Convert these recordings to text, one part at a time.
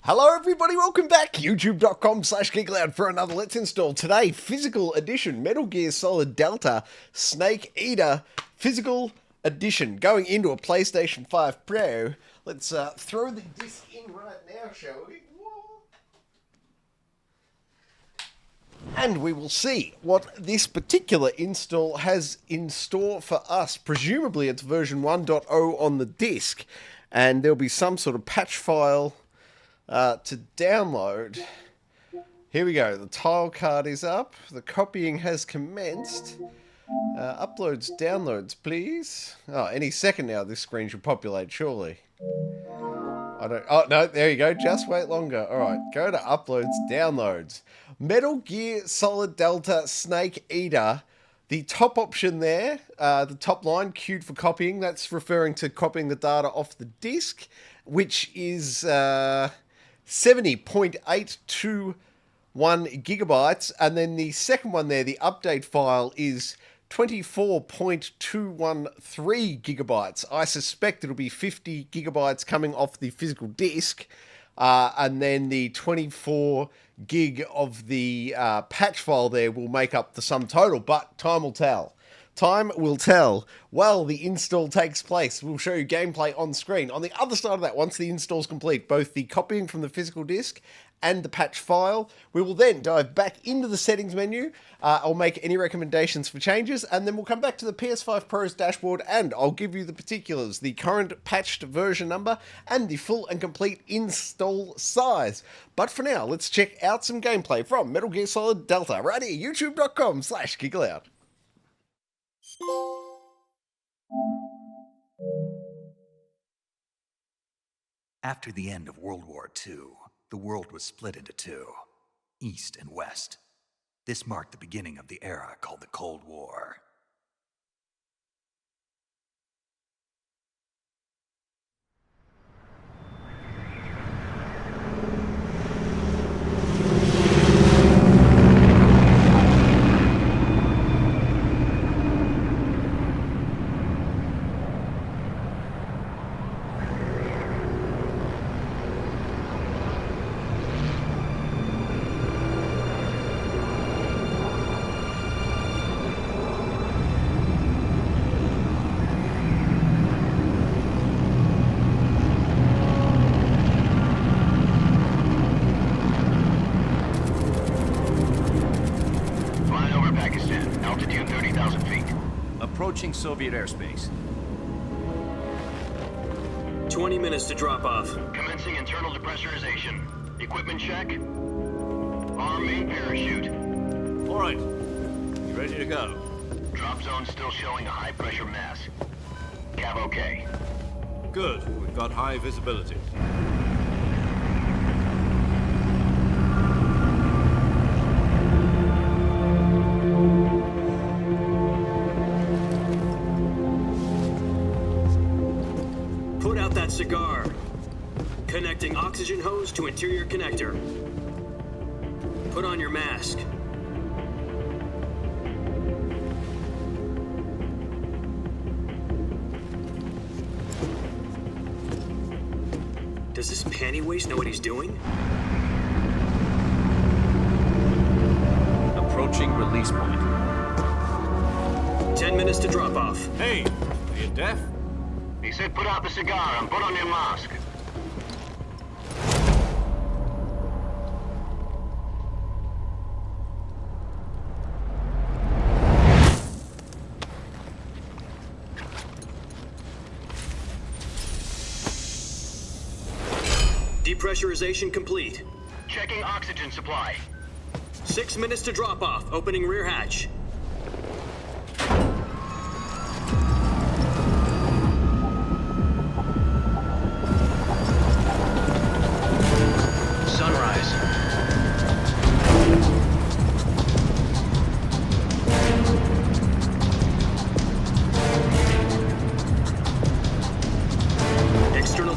Hello everybody, welcome back. YouTube.com/Geek Aloud for another Let's Install. Today, Physical Edition, Metal Gear Solid Delta, Snake Eater, Physical Edition. Going into a PlayStation 5 Pro. Let's throw the disc in right now, shall we? And we will see what this particular install has in store for us. Presumably it's version 1.0 on the disc, and there'll be some sort of patch file to download. Here we go. The tile card is up. The copying has commenced. Uploads, downloads, please. Oh, any second now this screen should populate, surely. Oh, no, there you go. Just wait longer. All right, go to uploads, downloads. Metal Gear Solid Delta Snake Eater. The top option there, the top line, queued for copying, that's referring to copying the data off the disk, which is 70.821 gigabytes. And then the second one there, the update file, is 24.213 gigabytes. I suspect it'll be 50 gigabytes coming off the physical disc, and then the 24 gig of the patch file there will make up the sum total, but time will tell. Time will tell while the install takes place. We'll show you gameplay on screen. On the other side of that, once the install's complete, both the copying from the physical disc and the patch file, we will then dive back into the settings menu. I'll make any recommendations for changes, and then we'll come back to the PS5 Pro's dashboard, and I'll give you the particulars, the current patched version number, and the full and complete install size. But for now, let's check out some gameplay from Metal Gear Solid Delta right here, youtube.com/Geek Aloud. After the end of World War II, the world was split into two, East and West. This marked the beginning of the era called the Cold War. Approaching Soviet airspace. 20 minutes to drop off. Commencing internal depressurization. Equipment check. Arm main parachute. All right. You ready to go? Drop zone still showing a high pressure mass. Cav okay. Good. We've got high visibility. Cigar. Connecting oxygen hose to interior connector. Put on your mask. Does this panty waste know what he's doing? Approaching release point. 10 minutes to drop off. Hey, are you deaf? He said put out the cigar and put on your mask. Depressurization complete. Checking oxygen supply. 6 minutes to drop off. Opening rear hatch.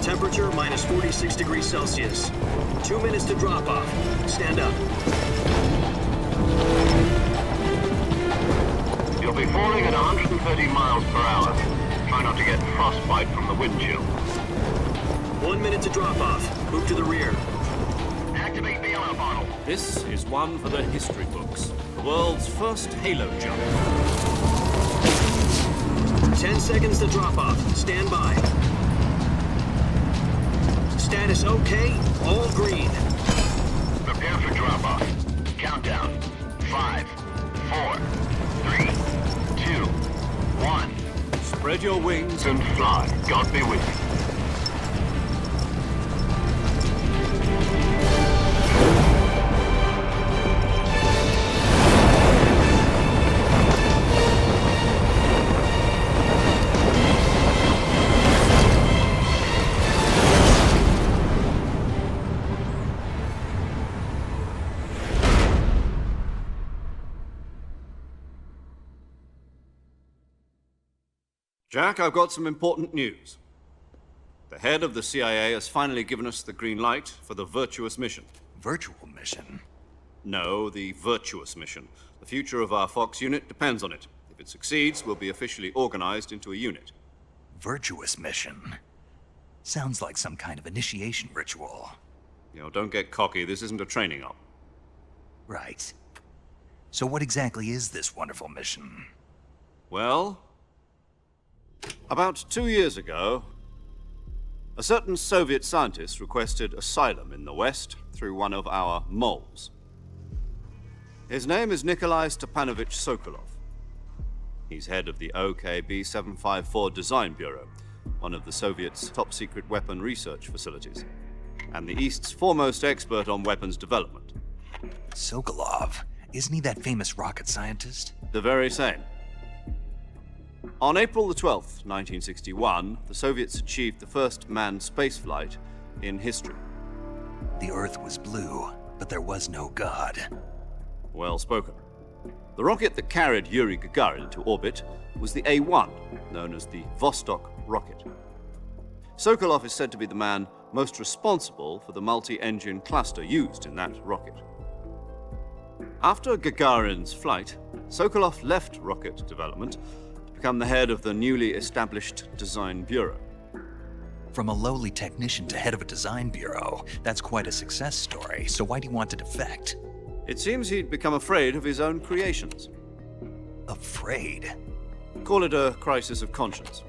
Temperature minus 46 degrees Celsius. 2 minutes to drop off. Stand up. You'll be falling at 130 miles per hour. Try not to get frostbite from the wind chill. 1 minute to drop off. Move to the rear. Activate bailout model. This is one for the history books. The world's first Halo jump. 10 seconds to drop off. Stand by. Status okay, all green. Prepare for drop off. Countdown. 5, 4, 3, 2, 1. Spread your wings And fly. God be with you. Jack, I've got some important news. The head of the CIA has finally given us the green light for the Virtuous mission. Virtual mission? No, the Virtuous mission. The future of our Fox unit depends on it. If it succeeds, we'll be officially organized into a unit. Virtuous mission? Sounds like some kind of initiation ritual. You know, don't get cocky. This isn't a training op. Right. So what exactly is this wonderful mission? Well, about 2 years ago, a certain Soviet scientist requested asylum in the West through one of our moles. His name is Nikolai Stepanovich Sokolov. He's head of the OKB 754 Design Bureau, one of the Soviets' top-secret weapon research facilities, and the East's foremost expert on weapons development. Sokolov? Isn't he that famous rocket scientist? The very same. On April the 12th, 1961, the Soviets achieved the first manned spaceflight in history. The Earth was blue, but there was no God. Well spoken. The rocket that carried Yuri Gagarin to orbit was the A-1, known as the Vostok rocket. Sokolov is said to be the man most responsible for the multi-engine cluster used in that rocket. After Gagarin's flight, Sokolov left rocket development to become the head of the newly established Design Bureau. From a lowly technician to head of a design bureau, that's quite a success story, so why do you want to defect? It seems he'd become afraid of his own creations. Afraid? Call it a crisis of conscience.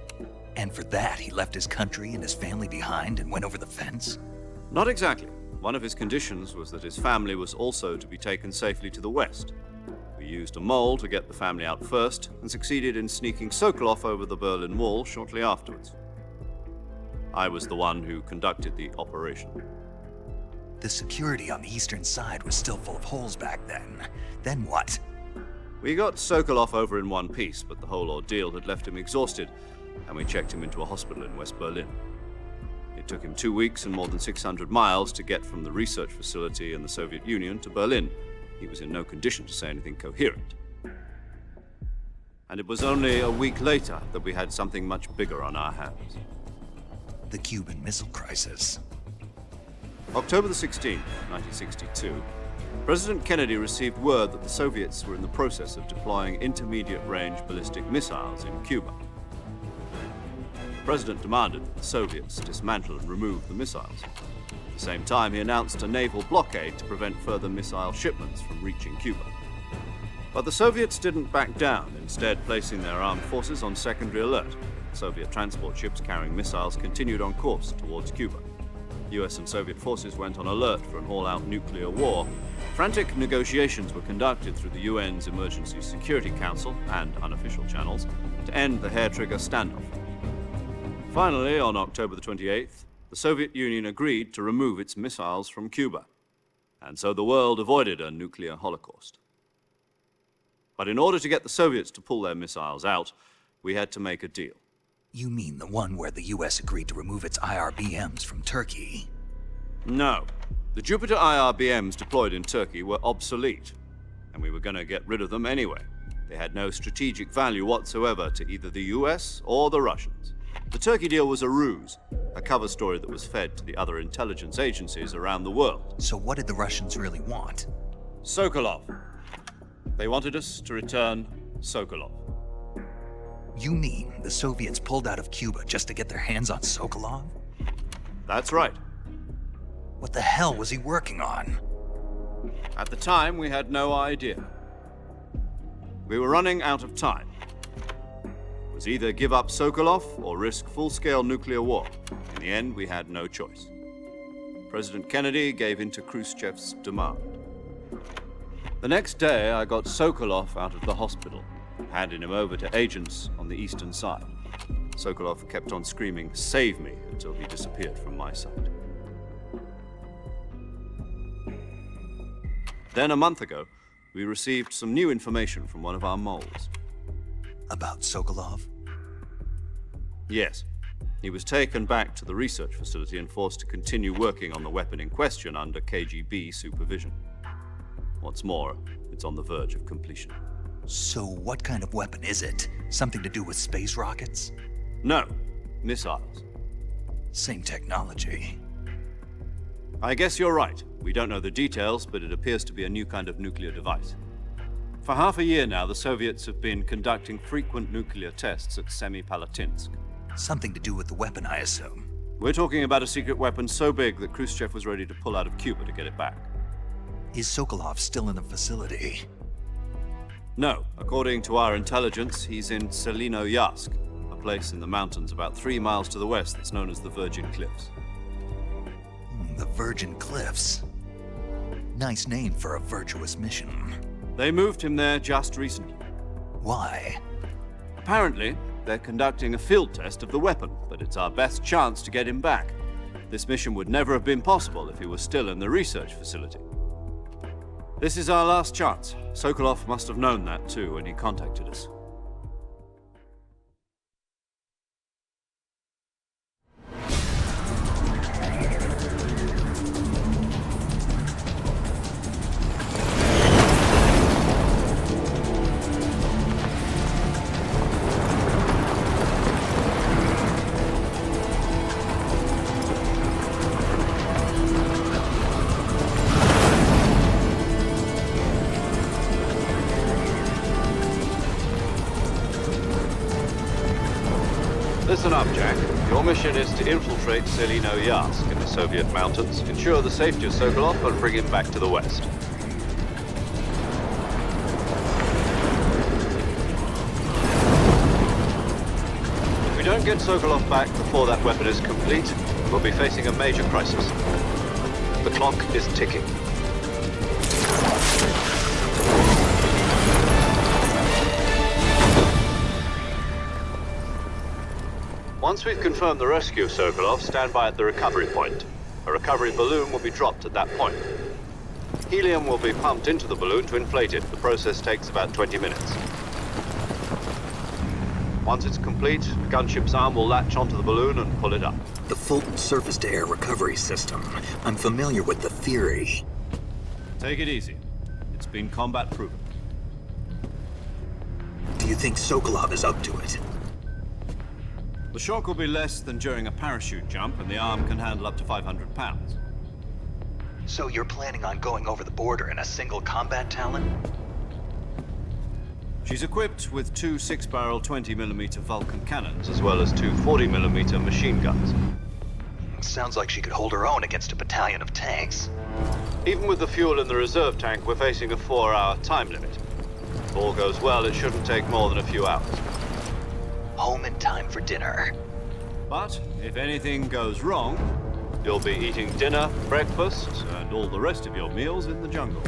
And for that, he left his country and his family behind and went over the fence? Not exactly. One of his conditions was that his family was also to be taken safely to the West. We used a mole to get the family out first and succeeded in sneaking Sokolov over the Berlin Wall shortly afterwards. I was the one who conducted the operation. The security on the eastern side was still full of holes back then. Then what? We got Sokolov over in one piece, but the whole ordeal had left him exhausted, and we checked him into a hospital in West Berlin. It took him 2 weeks and more than 600 miles to get from the research facility in the Soviet Union to Berlin. He was in no condition to say anything coherent. And it was only a week later that we had something much bigger on our hands. The Cuban Missile Crisis. October the 16th, 1962, President Kennedy received word that the Soviets were in the process of deploying intermediate-range ballistic missiles in Cuba. The President demanded that the Soviets dismantle and remove the missiles. At the same time, he announced a naval blockade to prevent further missile shipments from reaching Cuba. But the Soviets didn't back down, instead placing their armed forces on secondary alert. Soviet transport ships carrying missiles continued on course towards Cuba. US and Soviet forces went on alert for an all-out nuclear war. Frantic negotiations were conducted through the UN's Emergency Security Council and unofficial channels to end the hair-trigger standoff. Finally, on October the 28th, the Soviet Union agreed to remove its missiles from Cuba, and so the world avoided a nuclear holocaust. But in order to get the Soviets to pull their missiles out, we had to make a deal. You mean the one where the US agreed to remove its IRBMs from Turkey? No. The Jupiter IRBMs deployed in Turkey were obsolete, and we were going to get rid of them anyway. They had no strategic value whatsoever to either the US or the Russians. The Turkey deal was a ruse, a cover story that was fed to the other intelligence agencies around the world. So what did the Russians really want? Sokolov. They wanted us to return Sokolov. You mean the Soviets pulled out of Cuba just to get their hands on Sokolov? That's right. What the hell was he working on? At the time, we had no idea. We were running out of time. It was either give up Sokolov or risk full-scale nuclear war. In the end, we had no choice. President Kennedy gave in to Khrushchev's demand. The next day, I got Sokolov out of the hospital, handed him over to agents on the eastern side. Sokolov kept on screaming, "Save me," until he disappeared from my sight. Then, a month ago, we received some new information from one of our moles. About Sokolov? Yes. He was taken back to the research facility and forced to continue working on the weapon in question under KGB supervision. What's more, it's on the verge of completion. So what kind of weapon is it? Something to do with space rockets? No, missiles. Same technology. I guess you're right. We don't know the details, but it appears to be a new kind of nuclear device. For half a year now, the Soviets have been conducting frequent nuclear tests at Semipalatinsk. Something to do with the weapon, I assume. We're talking about a secret weapon so big that Khrushchev was ready to pull out of Cuba to get it back. Is Sokolov still in the facility? No. According to our intelligence, he's in Selino-Yarsk, a place in the mountains about 3 miles to the west that's known as the Virgin Cliffs. The Virgin Cliffs. Nice name for a virtuous mission. They moved him there just recently. Why? Apparently, they're conducting a field test of the weapon, but it's our best chance to get him back. This mission would never have been possible if he was still in the research facility. This is our last chance. Sokolov must have known that too when he contacted us. Listen up, Jack. Your mission is to infiltrate Selino-Yarsk in the Soviet mountains, ensure the safety of Sokolov, and bring him back to the West. If we don't get Sokolov back before that weapon is complete, we'll be facing a major crisis. The clock is ticking. Once we've confirmed the rescue of Sokolov, stand by at the recovery point. A recovery balloon will be dropped at that point. Helium will be pumped into the balloon to inflate it. The process takes about 20 minutes. Once it's complete, the gunship's arm will latch onto the balloon and pull it up. The Fulton surface-to-air recovery system. I'm familiar with the theory. Take it easy. It's been combat proven. Do you think Sokolov is up to it? The shock will be less than during a parachute jump, and the arm can handle up to 500 pounds. So you're planning on going over the border in a single combat Talon? She's equipped with 2 6-barrel 20mm Vulcan cannons, as well as 2 40mm machine guns. Sounds like she could hold her own against a battalion of tanks. Even with the fuel in the reserve tank, we're facing a 4-hour time limit. If all goes well, it shouldn't take more than a few hours. Home in time for dinner. But if anything goes wrong, you'll be eating dinner, breakfast, and all the rest of your meals in the jungle.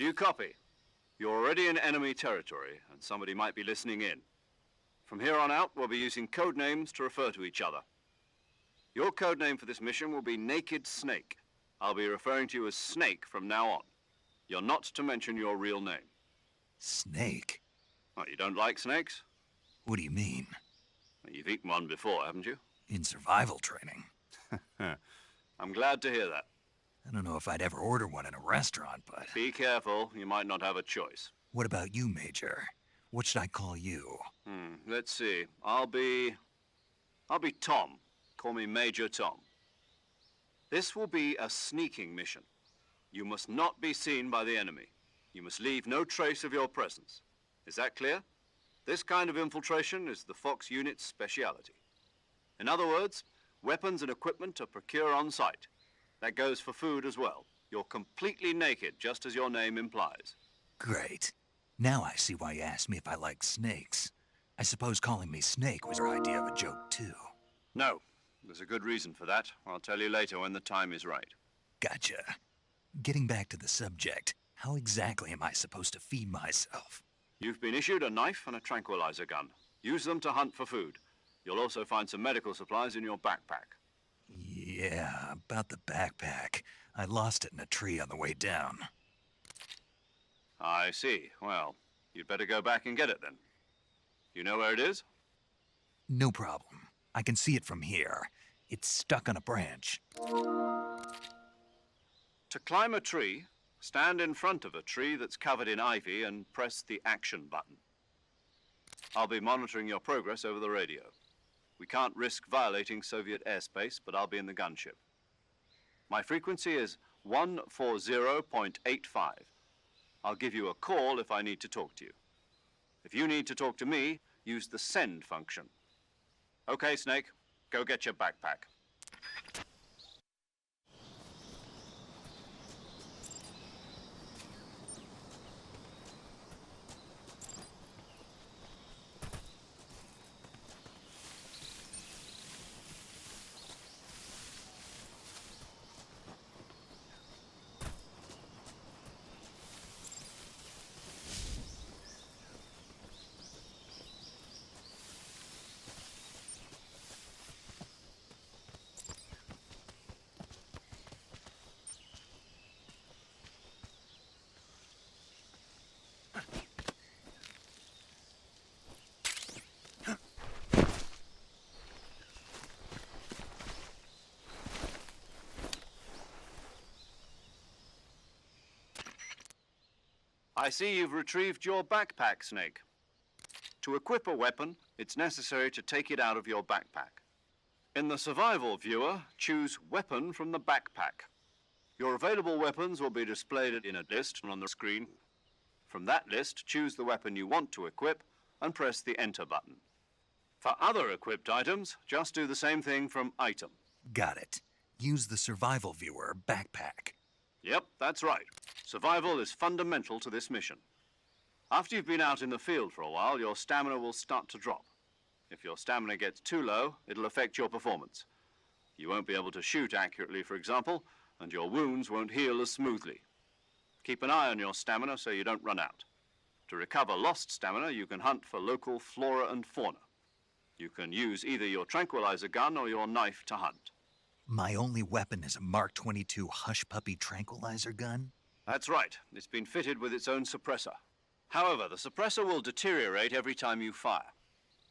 Do you copy? You're already in enemy territory, and somebody might be listening in. From here on out, we'll be using code names to refer to each other. Your code name for this mission will be Naked Snake. I'll be referring to you as Snake from now on. You're not to mention your real name. Snake? What, you don't like snakes? What do you mean? Well, you've eaten one before, haven't you? In survival training? I'm glad to hear that. I don't know if I'd ever order one in a restaurant, but... Be careful, you might not have a choice. What about you, Major? What should I call you? Let's see. I'll be Tom. Call me Major Tom. This will be a sneaking mission. You must not be seen by the enemy. You must leave no trace of your presence. Is that clear? This kind of infiltration is the Fox unit's speciality. In other words, weapons and equipment are procured on site. That goes for food as well. You're completely naked, just as your name implies. Great. Now I see why you asked me if I like snakes. I suppose calling me Snake was your idea of a joke, too. No. There's a good reason for that. I'll tell you later when the time is right. Gotcha. Getting back to the subject, how exactly am I supposed to feed myself? You've been issued a knife and a tranquilizer gun. Use them to hunt for food. You'll also find some medical supplies in your backpack. Yeah, about the backpack. I lost it in a tree on the way down. I see. Well, you'd better go back and get it then. You know where it is? No problem. I can see it from here. It's stuck on a branch. To climb a tree, stand in front of a tree that's covered in ivy and press the action button. I'll be monitoring your progress over the radio. We can't risk violating Soviet airspace, but I'll be in the gunship. My frequency is 140.85. I'll give you a call if I need to talk to you. If you need to talk to me, use the send function. Okay, Snake, go get your backpack. I see you've retrieved your backpack, Snake. To equip a weapon, it's necessary to take it out of your backpack. In the survival viewer, choose Weapon from the backpack. Your available weapons will be displayed in a list on the screen. From that list, choose the weapon you want to equip and press the Enter button. For other equipped items, just do the same thing from Item. Got it. Use the survival viewer backpack. Yep, that's right. Survival is fundamental to this mission. After you've been out in the field for a while, your stamina will start to drop. If your stamina gets too low, it'll affect your performance. You won't be able to shoot accurately, for example, and your wounds won't heal as smoothly. Keep an eye on your stamina so you don't run out. To recover lost stamina, you can hunt for local flora and fauna. You can use either your tranquilizer gun or your knife to hunt. My only weapon is a Mark 22 Hush Puppy tranquilizer gun? That's right. It's been fitted with its own suppressor. However, the suppressor will deteriorate every time you fire.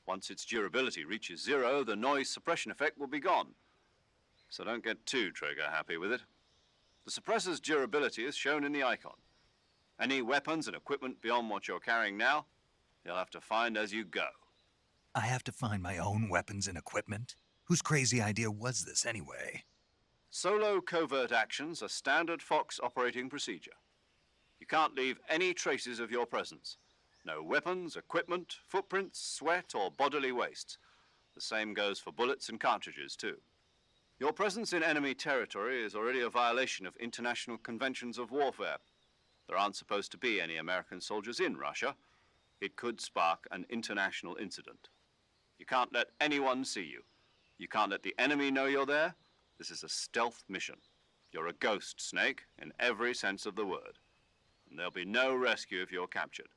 Once its durability reaches 0, the noise suppression effect will be gone. So don't get too trigger happy with it. The suppressor's durability is shown in the icon. Any weapons and equipment beyond what you're carrying now, you'll have to find as you go. I have to find my own weapons and equipment? Whose crazy idea was this, anyway? Solo covert actions are standard Fox operating procedure. You can't leave any traces of your presence. No weapons, equipment, footprints, sweat, or bodily wastes. The same goes for bullets and cartridges, too. Your presence in enemy territory is already a violation of international conventions of warfare. There aren't supposed to be any American soldiers in Russia. It could spark an international incident. You can't let anyone see you. You can't let the enemy know you're there. This is a stealth mission. You're a ghost, Snake, in every sense of the word. and there'll be no rescue if you're captured.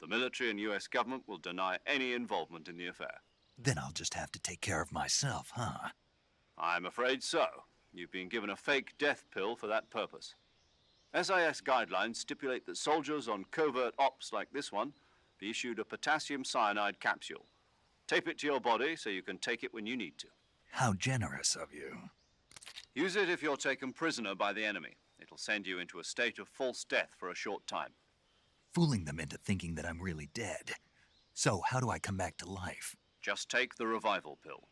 The military and US government will deny any involvement in the affair. Then I'll just have to take care of myself, huh? I'm afraid so. You've been given a fake death pill for that purpose. SIS guidelines stipulate that soldiers on covert ops like this one be issued a potassium cyanide capsule. Tape it to your body so you can take it when you need to. How generous of you. Use it if you're taken prisoner by the enemy. It'll send you into a state of false death for a short time. Fooling them into thinking that I'm really dead. So how do I come back to life? Just take the revival pill.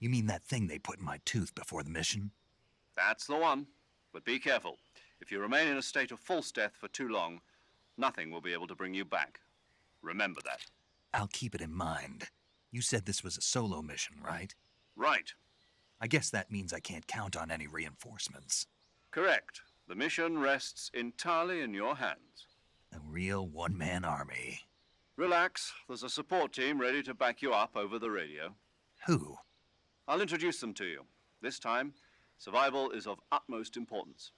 You mean that thing they put in my tooth before the mission? That's the one. But be careful. If you remain in a state of false death for too long, nothing will be able to bring you back. Remember that. I'll keep it in mind. You said this was a solo mission, right? Right. I guess that means I can't count on any reinforcements. Correct. The mission rests entirely in your hands. A real one-man army. Relax. There's a support team ready to back you up over the radio. Who? I'll introduce them to you. This time, survival is of utmost importance.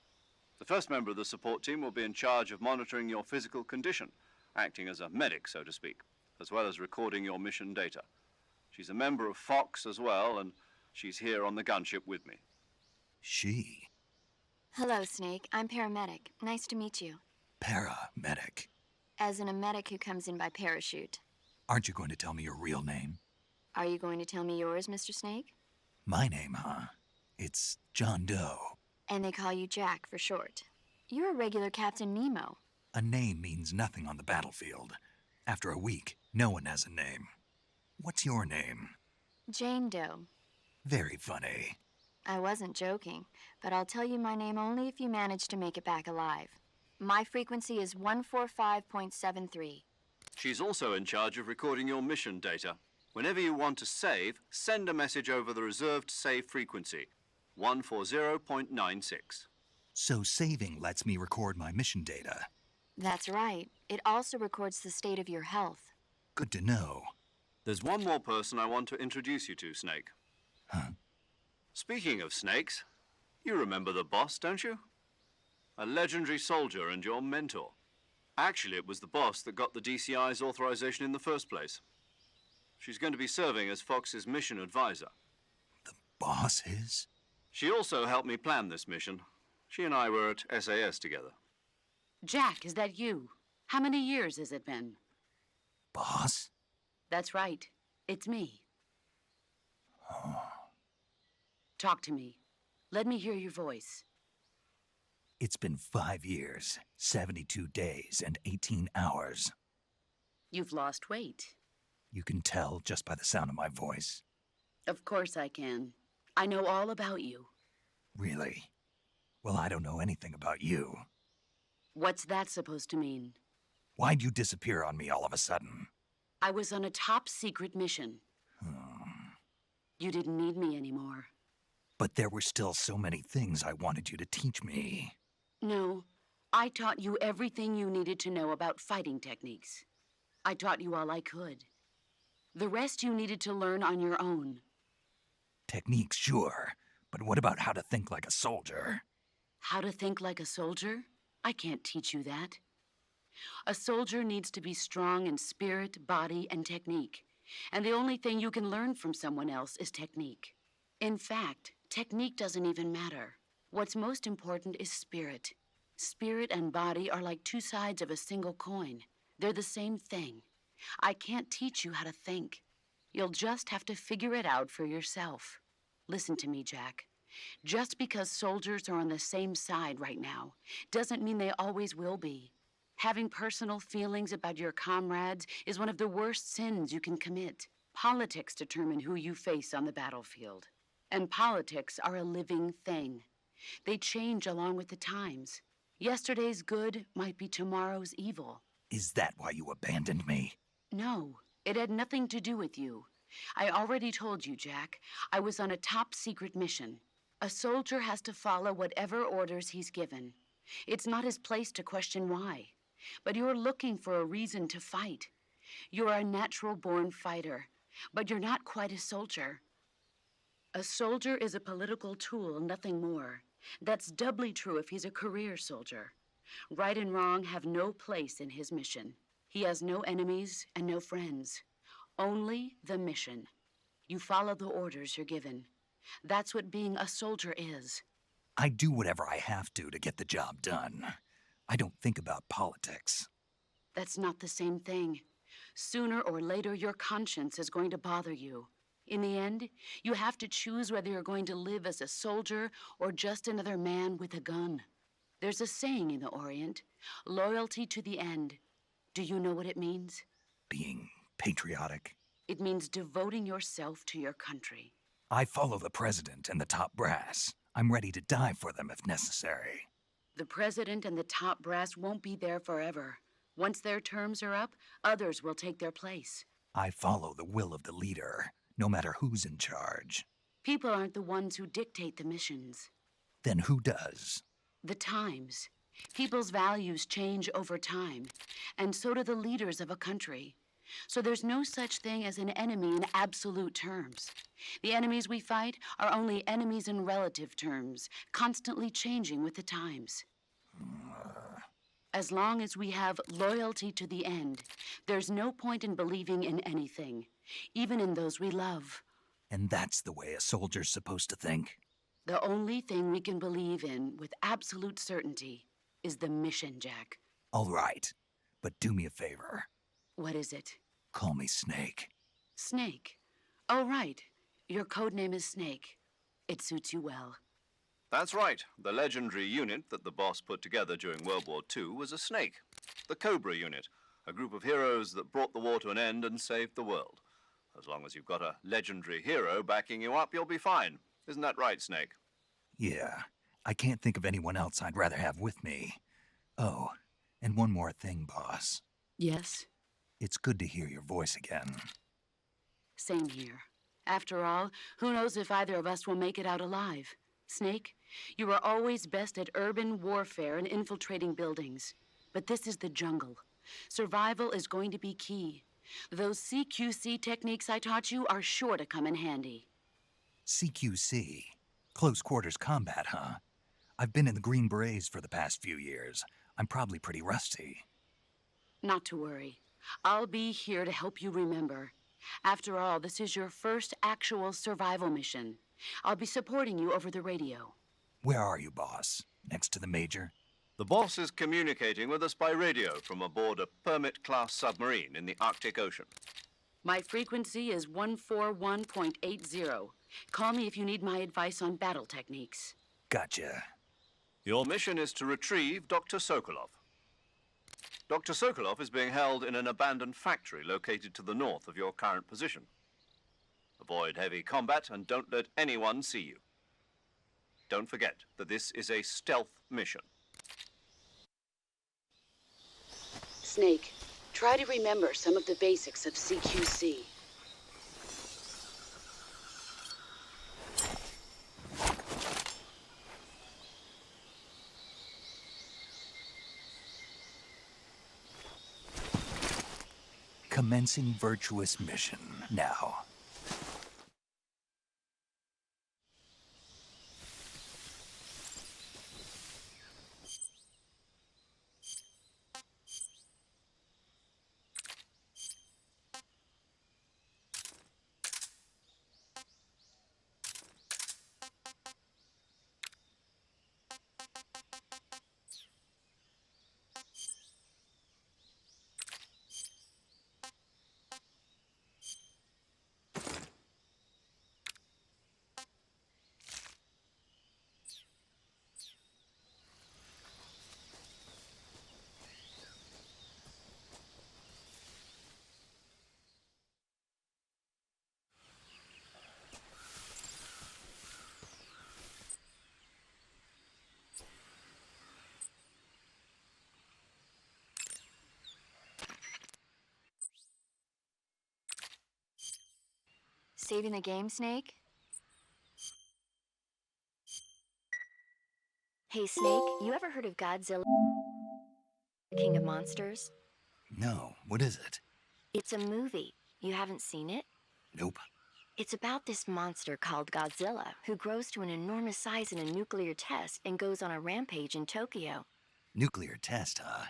The first member of the support team will be in charge of monitoring your physical condition, acting as a medic, so to speak, as well as recording your mission data. She's a member of Fox as well, and she's here on the gunship with me. She? Hello, Snake. I'm paramedic. Nice to meet you. Paramedic. As in a medic who comes in by parachute. Aren't you going to tell me your real name? Are you going to tell me yours, Mr. Snake? My name, huh? It's John Doe. And they call you Jack for short. You're a regular Captain Nemo. A name means nothing on the battlefield. After a week, no one has a name. What's your name? Jane Doe. Very funny. I wasn't joking, but I'll tell you my name only if you manage to make it back alive. My frequency is 145.73. She's also in charge of recording your mission data. Whenever you want to save, send a message over the reserved save frequency, 140.96. So saving lets me record my mission data. That's right. It also records the state of your health. Good to know. There's one more person I want to introduce you to, Snake. Huh? Speaking of snakes, you remember the boss, don't you? A legendary soldier and your mentor. Actually, it was the boss that got the DCI's authorization in the first place. She's going to be serving as Fox's mission advisor. The boss is? She also helped me plan this mission. She and I were at SAS together. Jack, is that you? How many years has it been? Boss? That's right. It's me. Talk to me. Let me hear your voice. It's been 5 years, 72 days, and 18 hours. You've lost weight. You can tell just by the sound of my voice. Of course I can. I know all about you. Really? Well, I don't know anything about you. What's that supposed to mean? Why'd you disappear on me all of a sudden? I was on a top-secret mission. You didn't need me anymore. But there were still so many things I wanted you to teach me. No, I taught you everything you needed to know about fighting techniques. I taught you all I could. The rest you needed to learn on your own. Techniques, sure. But what about how to think like a soldier? How to think like a soldier? I can't teach you that. A soldier needs to be strong in spirit, body, and technique. And the only thing you can learn from someone else is technique. In fact, technique doesn't even matter. What's most important is spirit. Spirit and body are like two sides of a single coin. They're the same thing. I can't teach you how to think. You'll just have to figure it out for yourself. Listen to me, Jack. Just because soldiers are on the same side right now doesn't mean they always will be. Having personal feelings about your comrades is one of the worst sins you can commit. Politics determine who you face on the battlefield. And politics are a living thing. They change along with the times. Yesterday's good might be tomorrow's evil. Is that why you abandoned me? No, it had nothing to do with you. I already told you, Jack. I was on a top-secret mission. A soldier has to follow whatever orders he's given. It's not his place to question why. But you're looking for a reason to fight. You're a natural-born fighter, but you're not quite a soldier. A soldier is a political tool, nothing more. That's doubly true if he's a career soldier. Right and wrong have no place in his mission. He has no enemies and no friends. Only the mission. You follow the orders you're given. That's what being a soldier is. I do whatever I have to get the job done. I don't think about politics. That's not the same thing. Sooner or later, your conscience is going to bother you. In the end, you have to choose whether you're going to live as a soldier or just another man with a gun. There's a saying in the Orient, loyalty to the end. Do you know what it means? Being patriotic. It means devoting yourself to your country. I follow the president and the top brass. I'm ready to die for them if necessary. The president and the top brass won't be there forever. Once their terms are up, others will take their place. I follow the will of the leader, no matter who's in charge. People aren't the ones who dictate the missions. Then who does? The times. People's values change over time, and so do the leaders of a country. So there's no such thing as an enemy in absolute terms. The enemies we fight are only enemies in relative terms, constantly changing with the times. As long as we have loyalty to the end, there's no point in believing in anything, even in those we love. And that's the way a soldier's supposed to think? The only thing we can believe in with absolute certainty is the mission, Jack. All right, but do me a favor. What is it? Call me Snake. Snake. Oh, right. Your codename is Snake. It suits you well. That's right. The legendary unit that the boss put together during World War II was a snake. The Cobra unit, a group of heroes that brought the war to an end and saved the world. As long as you've got a legendary hero backing you up, you'll be fine. Isn't that right, Snake? Yeah, I can't think of anyone else I'd rather have with me. Oh, and one more thing, boss. Yes? It's good to hear your voice again. Same here. After all, who knows if either of us will make it out alive? Snake, you are always best at urban warfare and infiltrating buildings. But this is the jungle. Survival is going to be key. Those CQC techniques I taught you are sure to come in handy. CQC? Close quarters combat, huh? I've been in the Green Berets for the past few years. I'm probably pretty rusty. Not to worry. I'll be here to help you remember. After all, this is your first actual survival mission. I'll be supporting you over the radio. Where are you, boss? Next to the major? The boss is communicating with us by radio from aboard a Permit-class submarine in the Arctic Ocean. My frequency is 141.80. Call me if you need my advice on battle techniques. Gotcha. Your mission is to retrieve Dr. Sokolov. Dr. Sokolov is being held in an abandoned factory located to the north of your current position. Avoid heavy combat and don't let anyone see you. Don't forget that this is a stealth mission. Snake, try to remember some of the basics of CQC. Commencing Virtuous mission now. Saving the game, Snake? Hey, Snake, you ever heard of Godzilla, King of Monsters? No, what is it? It's a movie. You haven't seen it? Nope. It's about this monster called Godzilla, who grows to an enormous size in a nuclear test and goes on a rampage in Tokyo. Nuclear test, huh?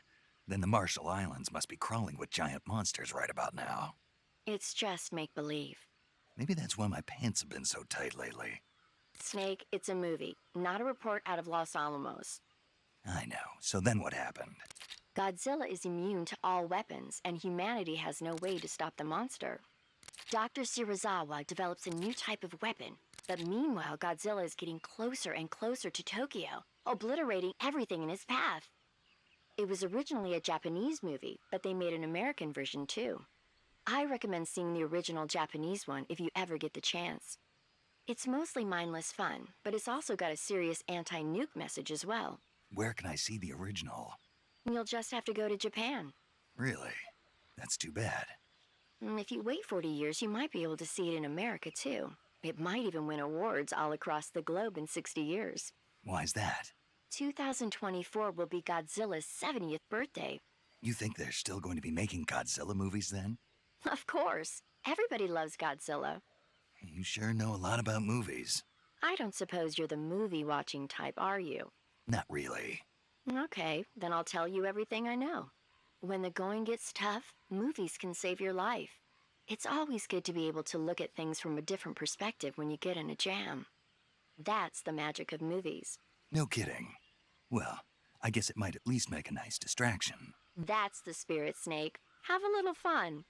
Then the Marshall Islands must be crawling with giant monsters right about now. It's just make-believe. Maybe that's why my pants have been so tight lately. Snake, it's a movie, not a report out of Los Alamos. I know. So then what happened? Godzilla is immune to all weapons, and humanity has no way to stop the monster. Dr. Shirazawa develops a new type of weapon, but meanwhile Godzilla is getting closer and closer to Tokyo, obliterating everything in his path. It was originally a Japanese movie, but they made an American version too. I recommend seeing the original Japanese one if you ever get the chance. It's mostly mindless fun, but it's also got a serious anti-nuke message as well. Where can I see the original? You'll just have to go to Japan. Really? That's too bad. If you wait 40 years, you might be able to see it in America too. It might even win awards all across the globe in 60 years. Why's that? 2024 will be Godzilla's 70th birthday. You think they're still going to be making Godzilla movies then? Of course. Everybody loves Godzilla. You sure know a lot about movies. I don't suppose you're the movie-watching type, are you? Not really. Okay, then I'll tell you everything I know. When the going gets tough, movies can save your life. It's always good to be able to look at things from a different perspective when you get in a jam. That's the magic of movies. No kidding. Well, I guess it might at least make a nice distraction. That's the spirit, Snake. Have a little fun.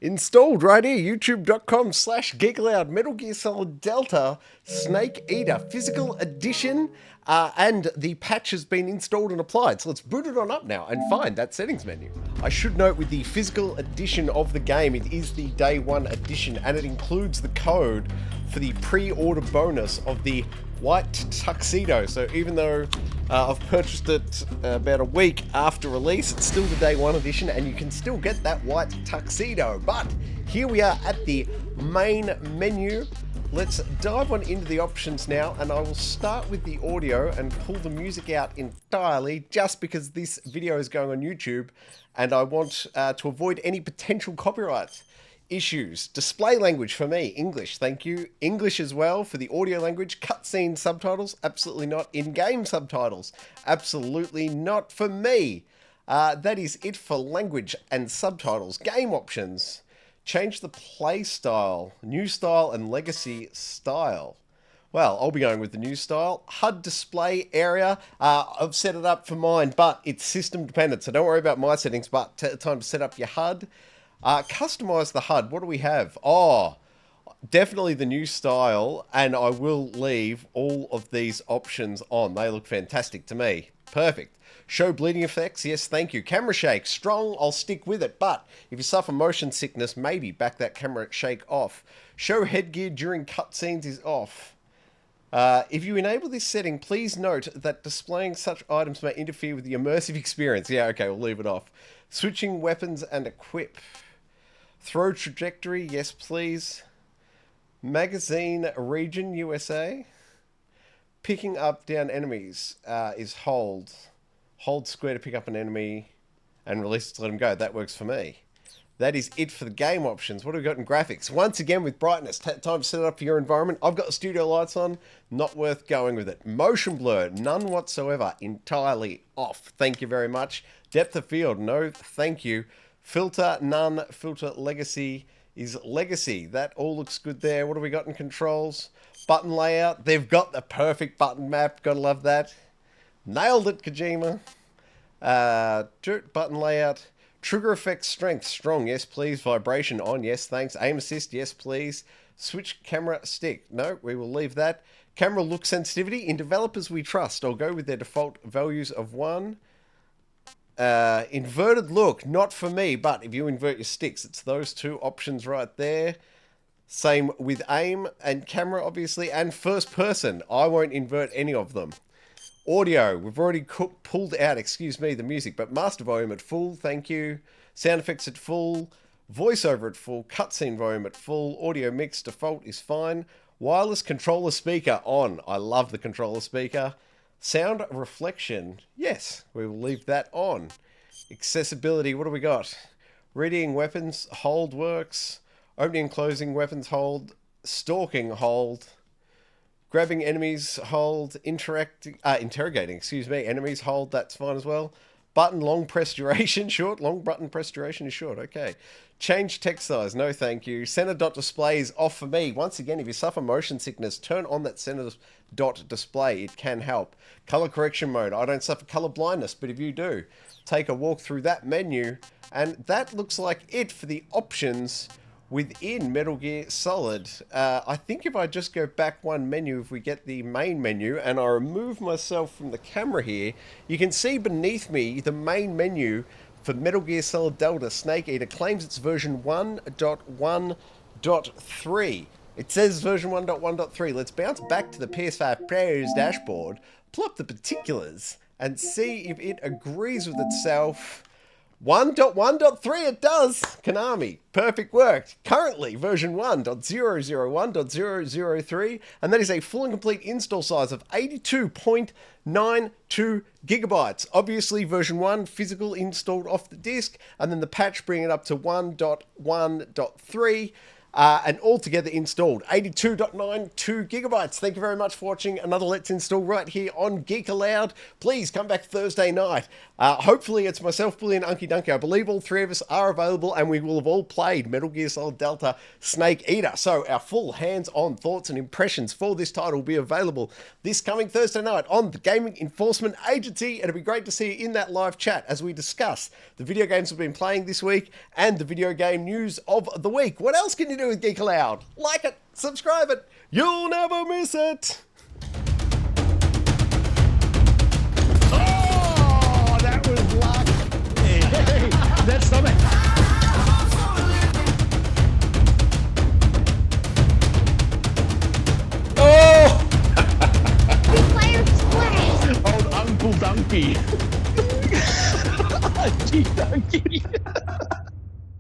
Installed right here, youtube.com/Geek Aloud, Metal Gear Solid Delta, Snake Eater, physical edition, and the patch has been installed and applied. So let's boot it on up now and find that settings menu. I should note with the physical edition of the game, it is the day one edition, and it includes the code for the pre-order bonus of the white tuxedo. So even though I've purchased it about a week after release, it's still the day one edition, and you can still get that white tuxedo. But here we are at the main menu. Let's dive on into the options now, and I will start with the audio and pull the music out entirely, just because this video is going on YouTube and I want to avoid any potential copyright issues. Display language for me, English, thank you. English as well for the audio language. Cutscene subtitles, absolutely not. In-game subtitles, absolutely not for me. That is it for language and subtitles. Game options. Change the play style, new style and legacy style. Well, I'll be going with the new style. HUD display area, I've set it up for mine, but it's system dependent, so don't worry about my settings, but time to set up your HUD. Customize the HUD, what do we have? Oh, definitely the new style, and I will leave all of these options on. They look fantastic to me. Perfect. Show bleeding effects, yes, thank you. Camera shake, strong, I'll stick with it, but if you suffer motion sickness, maybe back that camera shake off. Show headgear during cutscenes is off. If you enable this setting, please note that displaying such items may interfere with the immersive experience. Yeah, okay, we'll leave it off. Switching weapons and equip. Throw trajectory, yes please. Magazine region, USA. Picking up down enemies is hold. Hold square to pick up an enemy and release it to let him go. That works for me. That is it for the game options. What have we got in graphics? Once again with brightness. Time to set it up for your environment. I've got the studio lights on. Not worth going with it. Motion blur, none whatsoever. Entirely off. Thank you very much. Depth of field, no thank you. Filter, none. Filter legacy is legacy. That all looks good there. What have we got in controls? Button layout. They've got the perfect button map. Gotta love that. Nailed it, Kojima. Button layout. Trigger effect strength, strong, yes please. Vibration on, yes thanks. Aim assist, yes please. Switch camera stick, no, we will leave that. Camera look sensitivity, in developers we trust. I'll go with their default values of 1. Inverted look, not for me, but if you invert your sticks, it's those two options right there. Same with aim and camera, obviously, and first person. I won't invert any of them. Audio, we've already pulled out, excuse me, the music, but master volume at full, thank you. Sound effects at full. Voiceover at full. Cutscene volume at full. Audio mix default is fine. Wireless controller speaker on. I love the controller speaker. Sound reflection, yes, we will leave that on. Accessibility, what do we got? Readying weapons, hold works. Opening and closing weapons, hold. Stalking, hold. Grabbing enemies, hold. Interrogating, enemies, hold. That's fine as well. Button, long press duration, short. Long button press duration is short. Okay. Change text size. No, thank you. Center dot display is off for me. Once again, if you suffer motion sickness, turn on that center dot display. It can help. Color correction mode. I don't suffer color blindness, but if you do, take a walk through that menu. And that looks like it for the options within Metal Gear Solid. I think if I just go back one menu, if we get the main menu, and I remove myself from the camera here, you can see beneath me the main menu for Metal Gear Solid Delta Snake Eater claims it's version 1.1.3. It says version 1.1.3. Let's bounce back to the PS5 Pro's dashboard, pull up the particulars, and see if it agrees with itself. 1.1.3 it does! Konami, perfect work. Currently, version 1.001.003, and that is a full and complete install size of 82.92 gigabytes. Obviously, version 1, physical installed off the disk, and then the patch bringing it up to 1.1.3. And altogether installed 82.92 gigabytes. Thank you very much for watching another Let's Install right here on Geek Aloud. Please come back Thursday night. Hopefully it's myself, Bully, and Unky Dunky. I believe all three of us are available, and we will have all played Metal Gear Solid Delta Snake Eater. So our full hands-on thoughts and impressions for this title will be available this coming Thursday night on the Gaming Enforcement Agency. It'll be great to see you in that live chat as we discuss the video games we've been playing this week and the video game news of the week. What else can you do with Geek Aloud? Like it, subscribe it, you'll never miss it. Oh, that was luck. That stomach. Oh! Old Uncle Donkey. Donkey.